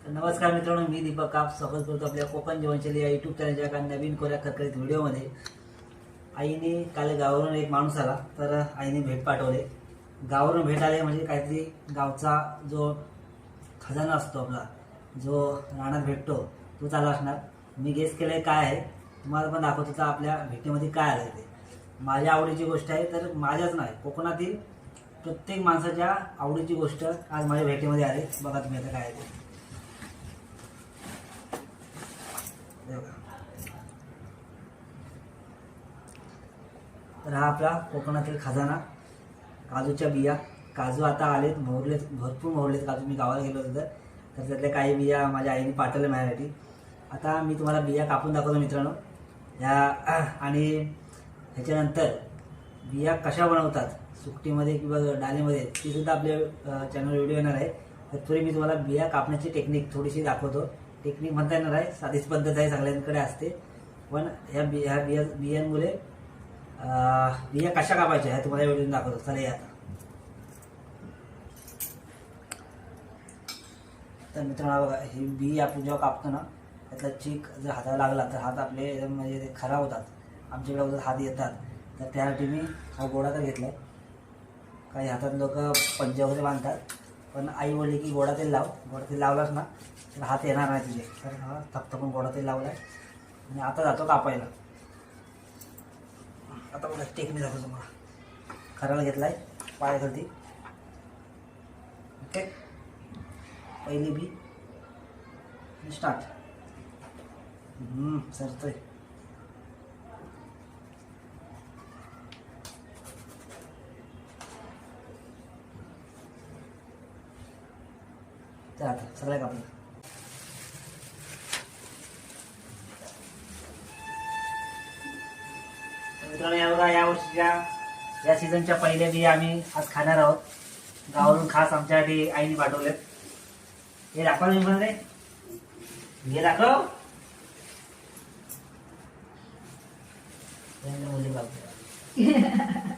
नमस्कार मित्रांनो, मी दीपक काप स्वागत करतो आपल्या कोकण जीवनशैली या यूट्यूब चॅनलच्या एका नवीन कोऱ्या खरखरीत व्हिडिओमध्ये। आईने काल गावावरून एक माणूस आला, तर आईने भेट पाठवले। गावावरून भेट आले म्हणजे काहीतरी गावचा जो खजाना असतो आपला, जो रानात भेटतो तोच आला असणार। मी गेस केलंय काय आहे, तुम्हाला पण दाखवतो तर आपल्या भेटीमध्ये काय आलं ते। माझ्या आवडीची गोष्ट आहे, तर माझ्याच नाही कोकणातील प्रत्येक माणसाच्या आवडीची गोष्ट आज माझ्या भेटीमध्ये आली। बघा तुम्ही आता काय आहे ते। तर हा आपला कोकणातील खजाना, काजूच्या बिया। काजू आता आलेत, मोहरलेत, भरपूर मोहरलेत काजू। मी गावाला गेलो होतो तर त्यातल्या काही बिया माझ्या आईने पाठवल्या माझ्यासाठी। आता मी तुम्हाला बिया कापून दाखवतो मित्रांनो ह्या, आणि ह्याच्यानंतर बिया कशा बनवतात सुकटीमध्ये किंवा डालीमध्ये ती सुद्धा आपल्या चॅनल व्हिडिओ येणार आहे। तर तरी मी तुम्हाला बिया कापण्याची टेक्निक थोडीशी दाखवतो। टेक्निक म्हणता येणार आहे, साधीच पद्धत आहे, सगळ्यांकडे असते, पण ह्या बियांमुळे बिया कशा कापायच्या हे तुम्हाला व्हिडिओ दाखवतो। चला या आता। तर मित्रांनो बघा, ही बी आपण जेव्हा कापतो ना, त्यातला चीक जर हाताला लागला तर हात आपले एकदम म्हणजे ते खराब होतात। आमच्याकडे जर हात येतात तर त्यासाठी मी हा गोडा तर घेतलाय। काही हातात लोक पंजा वगैरे बांधतात, पण आई बोलली की गोडा तेल लाव। गोडा तेल लावलास ना तर हात येणार नाही तुझे। तर हा थपथपून गोडा तेल लावलाय आणि आता जातो कापायला। आता बघा टेक्निक दाखवतो तुम्हाला। खराला घेतलाय पायाखाली, ओके। पहिली बी स्टार्ट। सरतोय। तर आता सगळ्या कापलं। मित्रांनो या बघा, या वर्षीच्या या सीझनच्या पहिल्या बिया आम्ही आज खाणार आहोत। गावावरून खास आमच्यासाठी आईने पाठवलेत। हे दाखवा मी पण रे, हे दाखव। मुली बाबू